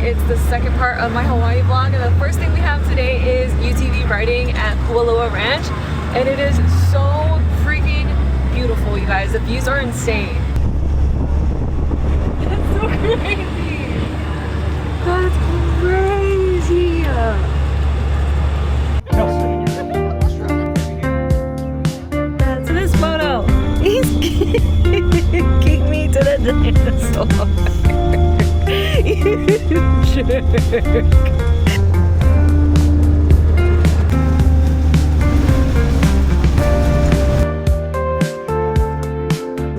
It's the second part of my Hawaii vlog, and the first thing we have today is UTV riding at Kualoa Ranch, and it is so freaking beautiful, you guys. The views are insane. That's so crazy. That's crazy. That's this photo. He's KIMMY to the dinosaur. You jerk.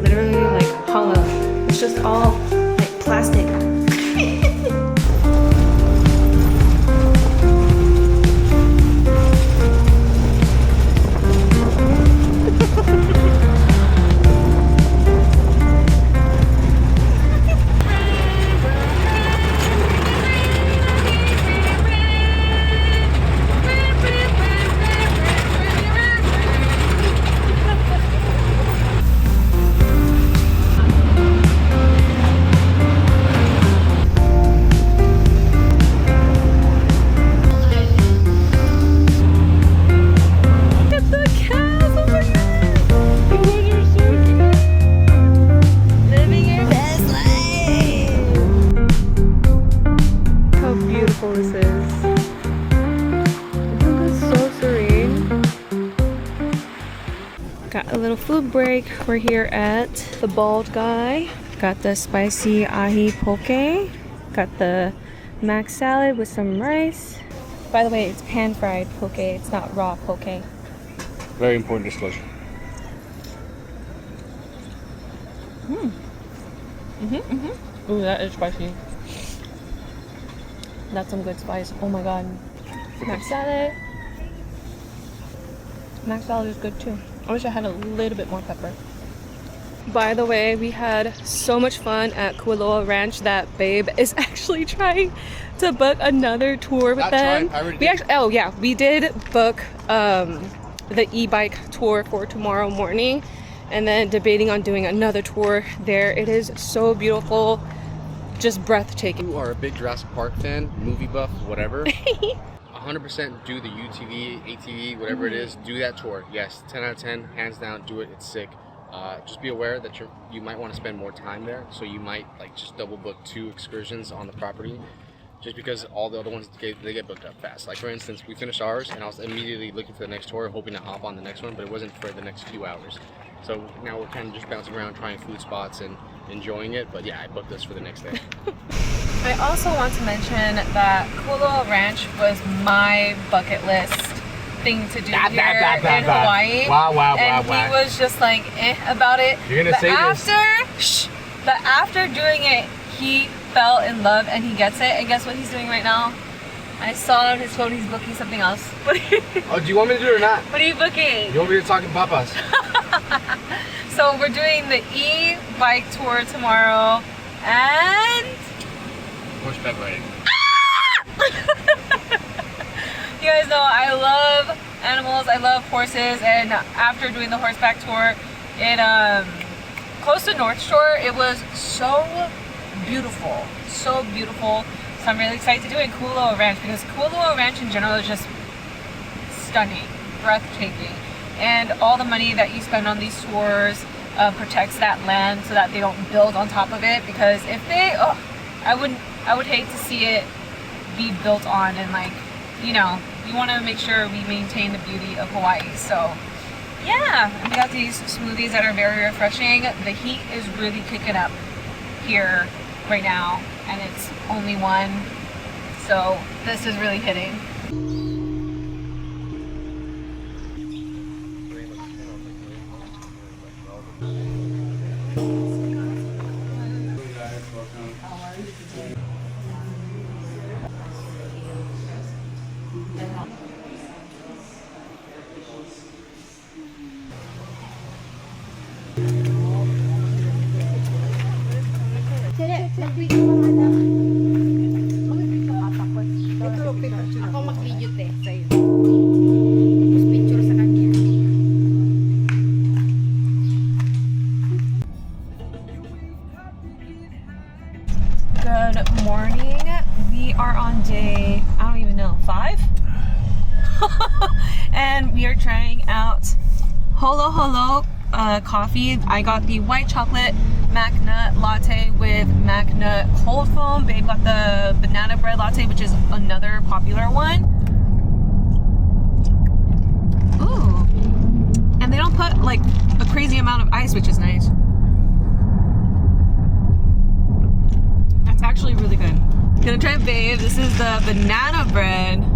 Literally like hollow. It's just all like plastic. Got a little food break. We're here at the Bald Guy. Got the spicy ahi poke. Got the mac salad with some rice. By the way, it's pan-fried poke. It's not raw poke. Very important disclosure. Ooh, that is spicy. That's some good spice. Oh my god. Mac salad. Mac salad is good too. I wish I had a little bit more pepper. By the way, we had so much fun at Kualoa Ranch that Babe is actually trying to book another tour with them. We did book the e-bike tour for tomorrow morning, and then debating on doing another tour there. It is so beautiful, just breathtaking. You are a big Jurassic Park fan, movie buff, whatever. 100% do the UTV, ATV, whatever it is, do that tour. Yes, 10 out of 10, hands down, do it, it's sick. Just be aware that you might want to spend more time there, so you might like just double book 2 excursions on the property, just because all the other ones they get booked up fast. Like for instance, we finished ours and I was immediately looking for the next tour, hoping to hop on the next one, but it wasn't for the next few hours. So now we're kind of just bouncing around, trying food spots and enjoying it, but yeah, I booked this for the next day. I also want to mention that Kualoa Ranch was my bucket list thing to do here in Hawaii. And he was just like about it. You're gonna say this. But after doing it, he fell in love and he gets it. And guess what he's doing right now? I saw on his phone he's booking something else. Oh, do you want me to do it or not? What are you booking? You want me to talk to papas? So we're doing the e-bike tour tomorrow and Horseback riding. You guys know I love animals, I love horses, and after doing the horseback tour in close to North Shore, it was so beautiful, so beautiful. So I'm really excited to do it in Kualoa Ranch, because Kualoa Ranch in general is just stunning, breathtaking, and all the money that you spend on these tours protects that land so that they don't build on top of it, because if they, I would hate to see it be built on, and like, you know, you want to make sure we maintain the beauty of Hawaii. So yeah, and we got these smoothies that are very refreshing. The heat is really kicking up here right now, and it's only 1, so this is really hitting. trying out Holo Holo coffee. I got the white chocolate mac nut latte with mac nut cold foam. Babe got the banana bread latte, which is another popular one. Ooh. And they don't put like a crazy amount of ice, which is nice. That's actually really good. Gonna try it, babe. This is the banana bread.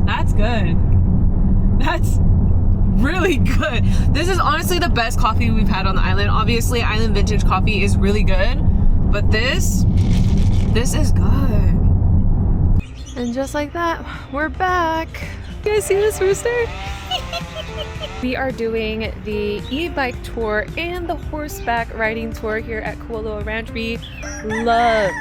That's good. That's really good. This is honestly the best coffee we've had on the island. Obviously, island vintage coffee is really good, but this is good. And just like that, we're back. You guys see this rooster? We are doing the e-bike tour and the horseback riding tour here at Kualoa Ranch. We loved,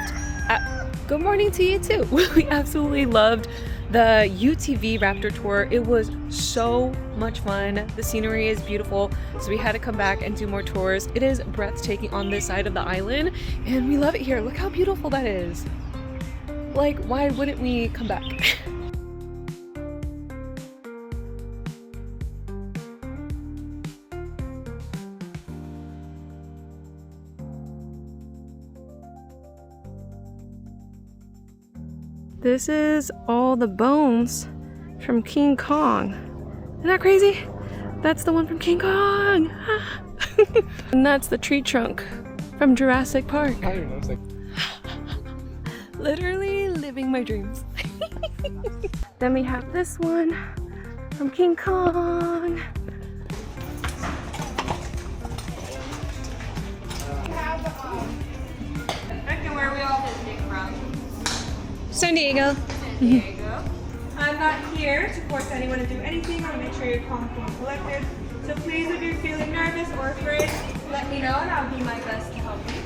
good morning to you too. We absolutely loved the UTV Raptor tour. It was so much fun. The scenery is beautiful, so we had to come back and do more tours. It is breathtaking on this side of the island, and we love it here. Look how beautiful that is. Like, why wouldn't we come back? This is all the bones from King Kong. Isn't that crazy? That's the one from King Kong. And that's the tree trunk from Jurassic Park. Literally living my dreams. Then we have this one from King Kong. Where are we all visiting from? San Diego. San Diego. I'm not here to force anyone to do anything. I want to make sure you're calm, cool, and collected. So please, if you're feeling nervous or afraid, let me know and I'll do my best to help you.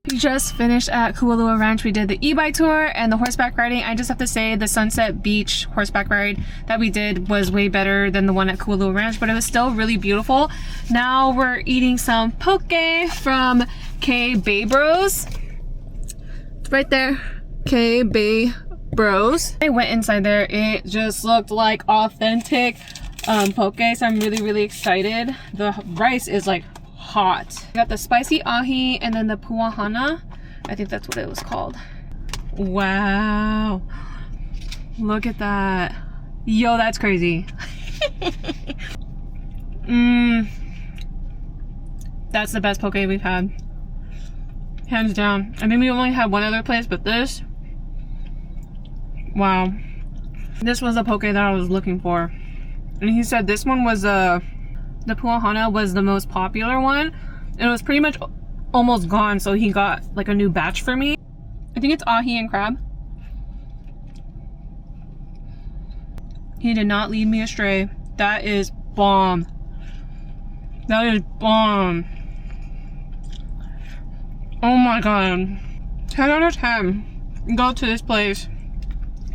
We just finished at Kualoa Ranch. We did the e-bike tour and the horseback riding. I just have to say the Sunset Beach horseback ride that we did was way better than the one at Kualoa Ranch, but it was still really beautiful. Now we're eating some poke from K Bay Bros. It's right there, K Bay Bros. I went inside there. It just looked like authentic poke, so I'm really excited. The rice is like hot. We got the spicy ahi and then the puahana. I think that's what it was called. Wow. Look at that. Yo, that's crazy. That's the best poke we've had. Hands down. I mean, we only had one other place, but this, wow. This was the poke that I was looking for. And he said this one was the puahana was the most popular one, and it was pretty much almost gone, so he got like a new batch for me. I think it's ahi and crab. He did not lead me astray. That is bomb. That is bomb. Oh my god. 10 out of 10. Go to this place.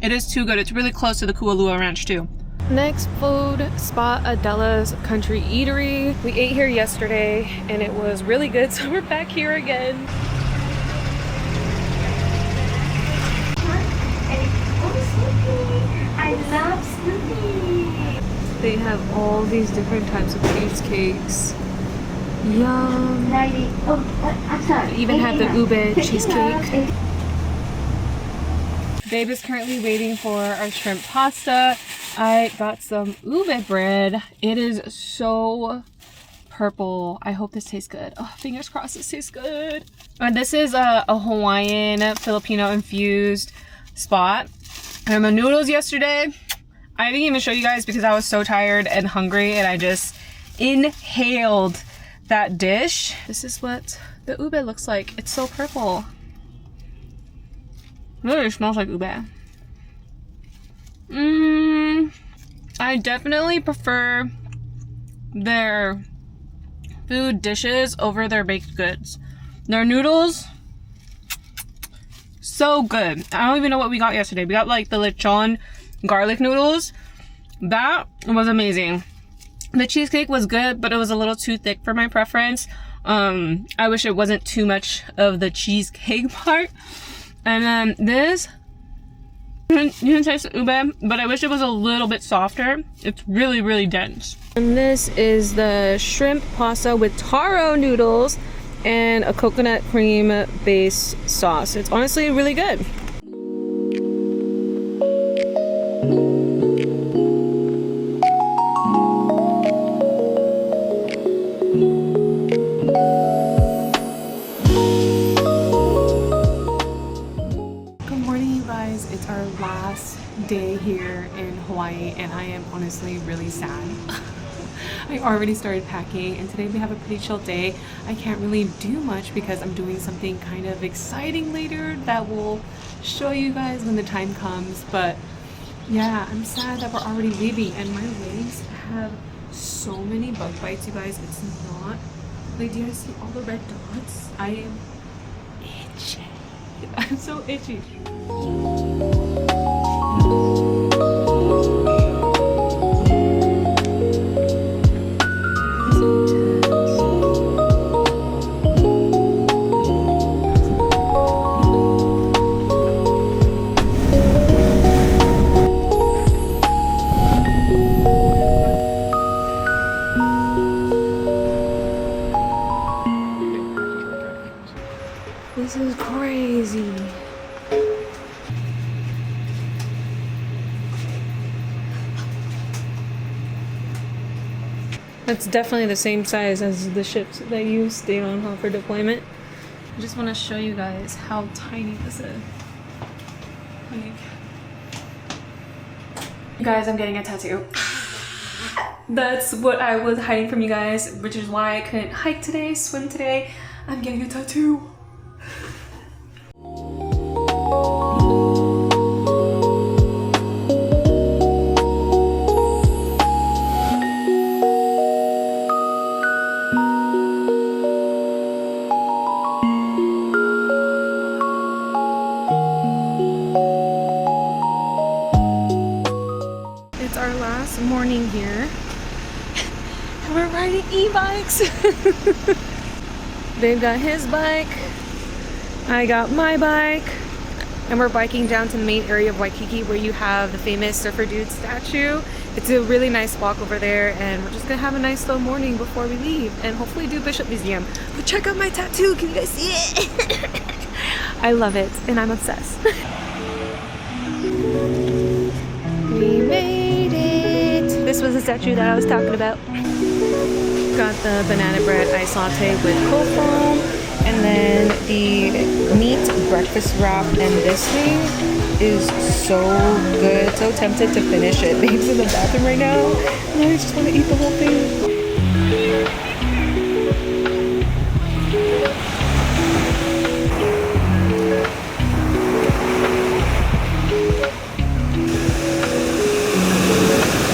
It is too good. It's really close to the Kualoa Ranch too. Next food spot, Adela's Country Eatery. We ate here yesterday and it was really good, so we're back here again. I love Snoopy. They have all these different types of cheesecakes. Yum. I'm sorry. They even have the ube cheesecake. Babe is currently waiting for our shrimp pasta. I got some ube bread. It is so purple. I hope this tastes good. Oh, fingers crossed this tastes good. And this is a Hawaiian Filipino infused spot. I had my noodles yesterday. I didn't even show you guys because I was so tired and hungry, and I just inhaled that dish. This is what the ube looks like. It's so purple. Really smells like ube. I definitely prefer their food dishes over their baked goods. Their noodles, So good. I don't even know what we got yesterday. We got like the lechon garlic noodles. That was amazing. The cheesecake was good, but it was a little too thick for my preference. I wish it wasn't too much of the cheesecake part. And then this, you can taste the ube, but I wish it was a little bit softer. It's really, really dense. And this is the shrimp pasta with taro noodles and a coconut cream base sauce. It's honestly really good. It's our last day here in Hawaii and I am honestly really sad. I already started packing and today we have a pretty chill day. I can't really do much because I'm doing something kind of exciting later that will show you guys when the time comes, but yeah, I'm sad that we're already leaving and my legs have so many bug bites, you guys. It's not like, do you guys see all the red dots? I am itchy. I'm so itchy. This is crazy. That's definitely the same size as the ships that you stayed on for deployment. I just want to show you guys how tiny this is. Like, you guys, I'm getting a tattoo. That's what I was hiding from you guys, which is why I couldn't hike today, swim today. I'm getting a tattoo. It's our last morning here and we're riding e-bikes. Dave got his bike, I got my bike, and we're biking down to the main area of Waikiki where you have the famous surfer dude statue. It's a really nice walk over there and we're just gonna have a nice slow morning before we leave and hopefully do Bishop Museum. But check out my tattoo, can you guys see it? I love it and I'm obsessed. We made it! This was the statue that I was talking about. Got the banana bread ice latte with cold foam, and then the meat breakfast wrap, and this thing is so good. So tempted to finish it. Babe's in the bathroom right now, and I just want to eat the whole thing.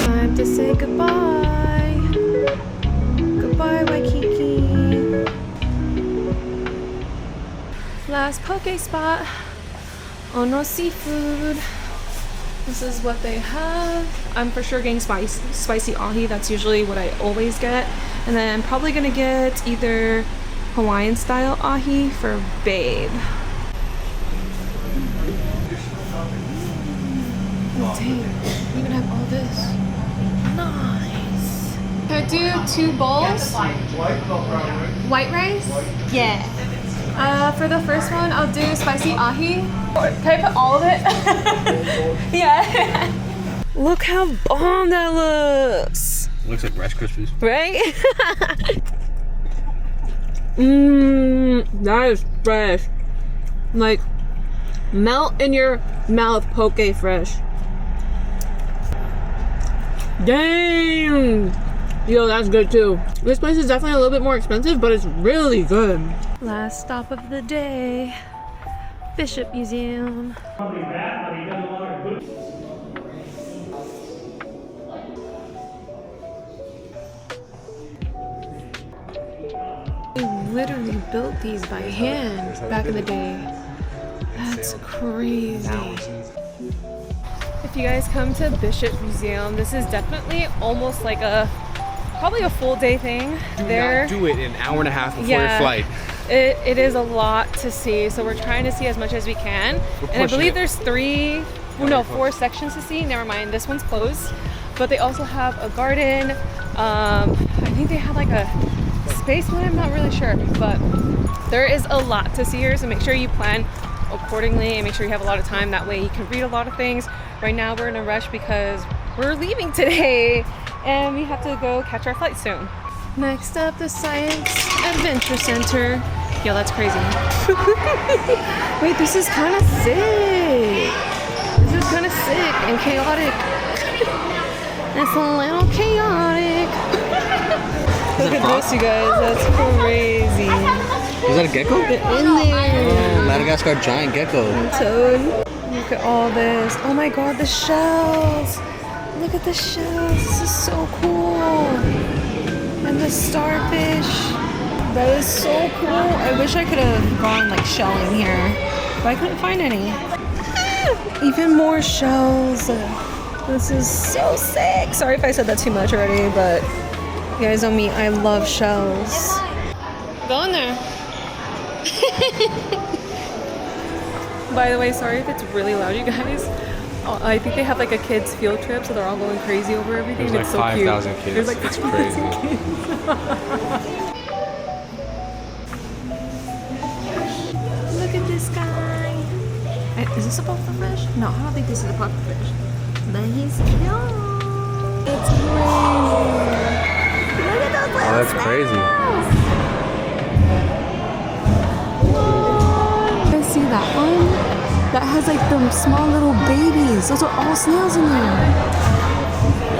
Time to say goodbye. Goodbye, Waikiki. Last poke spot. Ono Seafood. This is what they have. I'm for sure getting spicy ahi. That's usually what I always get. And then I'm probably gonna get either Hawaiian style ahi for Babe. Oh, dang. You even have all this. Nice. Can I do 2 bowls? White rice? Yeah. For the first one, I'll do spicy ahi. Can I put all of it? Yeah. Look how bomb that looks. Looks like Rice Krispies. Right? That is fresh. Like, melt in your mouth poke fresh. Dang! Yo, that's good too. This place is definitely a little bit more expensive, but it's really good. Last stop of the day. Bishop Museum. They literally built these by hand back in the day. That's looks crazy. If you guys come to Bishop Museum, this is definitely almost like probably a full day thing. Not do it in an hour and a half before your flight. It is a lot to see, so we're trying to see as much as we can. And I believe there's 4 sections to see. Never mind, this one's closed. But they also have a garden. I think they have like a space one, I'm not really sure. But there is a lot to see here, so make sure you plan accordingly and make sure you have a lot of time. That way you can read a lot of things. Right now we're in a rush because we're leaving today and we have to go catch our flight soon. Next up, the Science Adventure Center. Yo, that's crazy. Wait, this is kind of sick. This is kind of sick and chaotic. It's a little chaotic. Look at this, you guys. That's crazy. Is that a gecko? Get in there. Oh, Madagascar giant gecko. Toad. Look at all this. Oh my god, the shells. Look at the shells. This is so cool. And the starfish. That is so cool. I wish I could have gone like shelling here, but I couldn't find any. Even more shells. This is so sick. Sorry if I said that too much already, but you guys know me, I love shells. Go in there. By the way, sorry if it's really loud, you guys. I think they have like a kids field trip, so they're all going crazy over everything. There's like 5,000 kids. There's like it's crazy. Look at this guy. Is this a pufferfish? No, I don't think this is a pufferfish. But he's cute. It's crazy. Look at those little Oh, that's crazy. You guys see that one? That has like the small little babies. Those are all snails in there.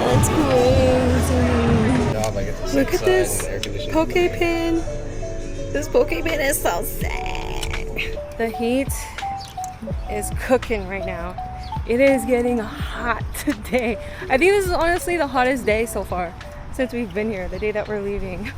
That's crazy. Look at this poke pin. This poke pin is so sick. The heat is cooking right now. It is getting hot today. I think this is honestly the hottest day so far since we've been here, the day that we're leaving.